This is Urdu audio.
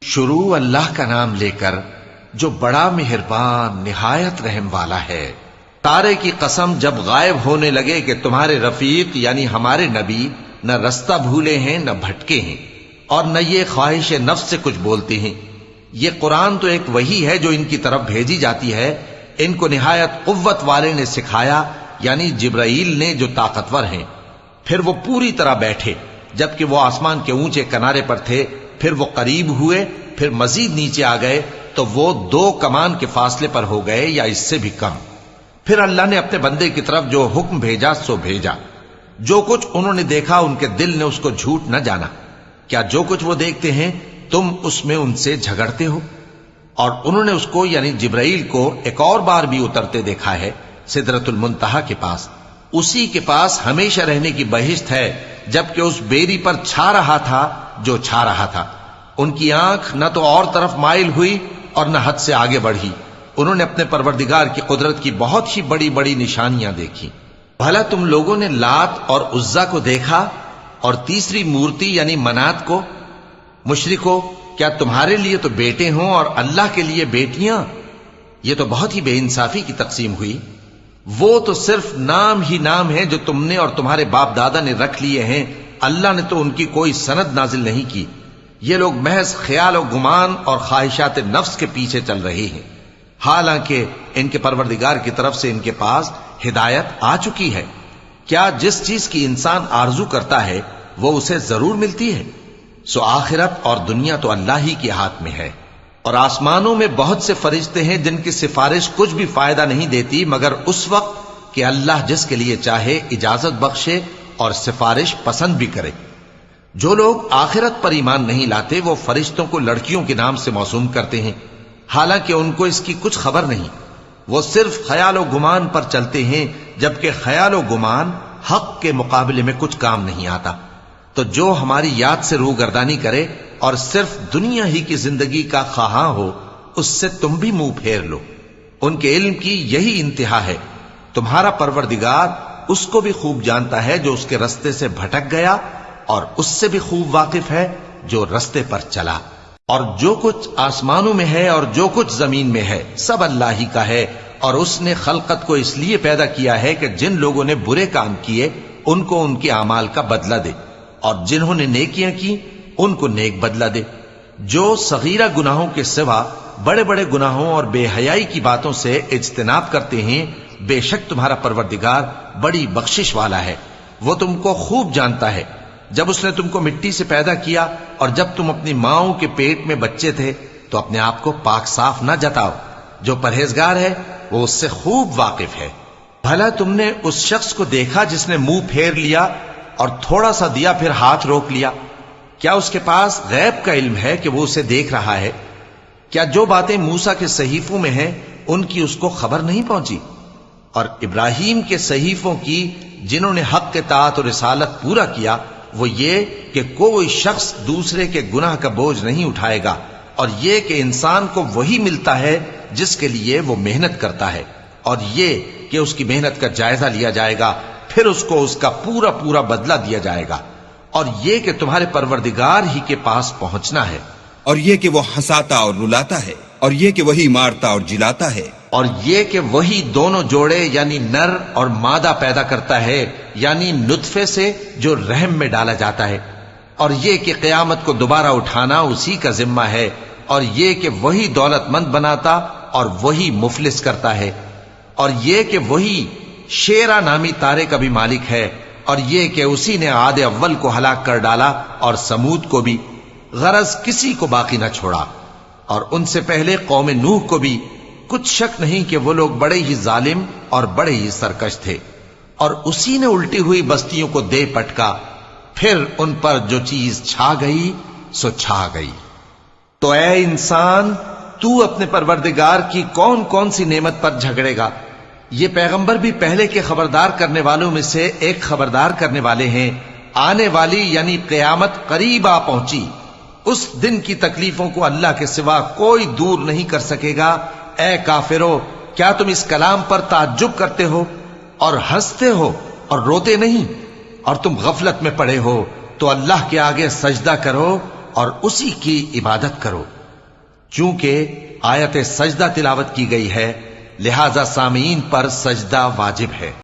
شروع اللہ کا نام لے کر جو بڑا مہربان نہایت رحم والا ہے۔ تارے کی قسم جب غائب ہونے لگے کہ تمہارے رفیق یعنی ہمارے نبی نہ رستہ بھولے ہیں نہ بھٹکے ہیں اور نہ یہ خواہش نفس سے کچھ بولتے ہیں۔ یہ قرآن تو ایک وحی ہے جو ان کی طرف بھیجی جاتی ہے، ان کو نہایت قوت والے نے سکھایا یعنی جبرائیل نے جو طاقتور ہیں۔ پھر وہ پوری طرح بیٹھے جبکہ وہ آسمان کے اونچے کنارے پر تھے، پھر وہ قریب ہوئے، پھر مزید نیچے آ گئے تو وہ 2 کمان کے فاصلے پر ہو گئے یا اس سے بھی کم۔ پھر اللہ نے اپنے بندے کی طرف جو حکم بھیجا سو بھیجا۔ جو کچھ انہوں نے دیکھا ان کے دل نے اس کو جھوٹ نہ جانا۔ کیا جو کچھ وہ دیکھتے ہیں تم اس میں ان سے جھگڑتے ہو؟ اور انہوں نے اس کو یعنی جبرائیل کو ایک اور بار بھی اترتے دیکھا ہے سدرۃ المنتہا کے پاس۔ اسی کے پاس ہمیشہ رہنے کی بہشت ہے، جبکہ اس بیری پر چھا رہا تھا جو چھا رہا تھا۔ ان کی آنکھ نہ تو اور طرف مائل ہوئی اور نہ حد سے آگے بڑھی۔ انہوں نے اپنے پروردگار کی قدرت کی بہت ہی بڑی بڑی نشانیاں دیکھی۔ بھلا تم لوگوں نے لات اور عزا کو دیکھا اور تیسری مورتی یعنی منات کو؟ مشرکو، کیا تمہارے لیے تو بیٹے ہوں اور اللہ کے لیے بیٹیاں؟ یہ تو بہت ہی بے انصافی کی تقسیم ہوئی۔ وہ تو صرف نام ہی نام ہے جو تم نے اور تمہارے باپ دادا نے رکھ لیے ہیں، اللہ نے تو ان کی کوئی سند نازل نہیں کی۔ یہ لوگ محض خیال و گمان اور خواہشات نفس کے پیچھے چل رہے ہیں، حالانکہ ان کے پروردگار کی طرف سے ان کے پاس ہدایت آ چکی ہے۔ کیا جس چیز کی انسان آرزو کرتا ہے وہ اسے ضرور ملتی ہے؟ سو آخرت اور دنیا تو اللہ ہی کے ہاتھ میں ہے۔ اور آسمانوں میں بہت سے فرشتے ہیں جن کی سفارش کچھ بھی فائدہ نہیں دیتی مگر اس وقت کہ اللہ جس کے لیے چاہے اجازت بخشے اور سفارش پسند بھی کرے۔ جو لوگ آخرت پر ایمان نہیں لاتے وہ فرشتوں کو لڑکیوں کے نام سے موسوم کرتے ہیں، حالانکہ ان کو اس کی کچھ خبر نہیں۔ وہ صرف خیال و گمان پر چلتے ہیں، جبکہ خیال و گمان حق کے مقابلے میں کچھ کام نہیں آتا۔ تو جو ہماری یاد سے روگردانی کرے اور صرف دنیا ہی کی زندگی کا خواہاں ہو، اس سے تم بھی منہ پھیر لو۔ ان کے علم کی یہی انتہا ہے۔ تمہارا پروردگار اس کو بھی خوب جانتا ہے جو اس کے رستے سے بھٹک گیا، اور اس سے بھی خوب واقف ہے جو رستے پر چلا۔ اور جو کچھ آسمانوں میں ہے اور جو کچھ زمین میں ہے سب اللہ ہی کا ہے، اور اس نے خلقت کو اس لیے پیدا کیا ہے کہ جن لوگوں نے برے کام کیے ان کو ان کے اعمال کا بدلہ دے، اور جنہوں نے نیکیاں کی ان کو نیک بدلہ دے۔ جو صغیرہ گناہوں کے سوا بڑے بڑے گناہوں اور بے حیائی کی باتوں سے اجتناب کرتے ہیں، بے شک تمہارا پروردگار بڑی بخشش والا ہے۔ وہ تم کو خوب جانتا ہے۔ جب اس نے تم کو مٹی سے پیدا کیا اور جب تم اپنی ماؤں کے پیٹ میں بچے تھے تو اپنے آپ کو پاک صاف نہ جتاؤ۔ جو پرہیزگار ہے وہ اس سے خوب واقف ہے۔ بھلا تم نے اس شخص کو دیکھا جس نے منہ پھیر لیا اور تھوڑا سا دیا پھر ہاتھ روک لیا؟ کیا اس کے پاس غیب کا علم ہے کہ وہ اسے دیکھ رہا ہے؟ کیا جو باتیں موسیٰ کے صحیفوں میں ہیں ان کی اس کو خبر نہیں پہنچی؟ اور ابراہیم کے صحیفوں کی جنہوں نے حق کے طاعت اور رسالت پورا کیا، وہ یہ کہ کوئی شخص دوسرے کے گناہ کا بوجھ نہیں اٹھائے گا، اور یہ کہ انسان کو وہی ملتا ہے جس کے لیے وہ محنت کرتا ہے، اور یہ کہ اس کی محنت کا جائزہ لیا جائے گا، پھر اس کو اس کا پورا پورا بدلہ دیا جائے گا، اور یہ کہ تمہارے پروردگار ہی کے پاس پہنچنا ہے، اور یہ کہ وہ ہنساتا اور رلاتا ہے، اور یہ کہ وہی مارتا اور جلاتا ہے، اور یہ کہ وہی دونوں جوڑے یعنی نر اور مادہ پیدا کرتا ہے یعنی نطفے سے جو رحم میں ڈالا جاتا ہے، اور یہ کہ قیامت کو دوبارہ اٹھانا اسی کا ذمہ ہے، اور یہ کہ وہی دولت مند بناتا اور وہی مفلس کرتا ہے، اور یہ کہ وہی شیرا نامی تارے کا بھی مالک ہے، اور یہ کہ اسی نے عاد اول کو ہلاک کر ڈالا اور سمود کو بھی، غرض کسی کو باقی نہ چھوڑا، اور ان سے پہلے قوم نوح کو بھی۔ کچھ شک نہیں کہ وہ لوگ بڑے ہی ظالم اور بڑے ہی سرکش تھے، اور اسی نے الٹی ہوئی بستیوں کو دے پٹکا، پھر ان پر جو چیز چھا گئی سو چھا گئی۔ تو اے انسان، تو اپنے پروردگار کی کون کون سی نعمت پر جھگڑے گا؟ یہ پیغمبر بھی پہلے کے خبردار کرنے والوں میں سے ایک خبردار کرنے والے ہیں۔ آنے والی یعنی قیامت قریب آ پہنچی، اس دن کی تکلیفوں کو اللہ کے سوا کوئی دور نہیں کر سکے گا۔ اے کافرو، کیا تم اس کلام پر تعجب کرتے ہو اور ہنستے ہو اور روتے نہیں؟ اور تم غفلت میں پڑے ہو تو اللہ کے آگے سجدہ کرو اور اسی کی عبادت کرو۔ چونکہ آیت سجدہ تلاوت کی گئی ہے لہذا سامعین پر سجدہ واجب ہے۔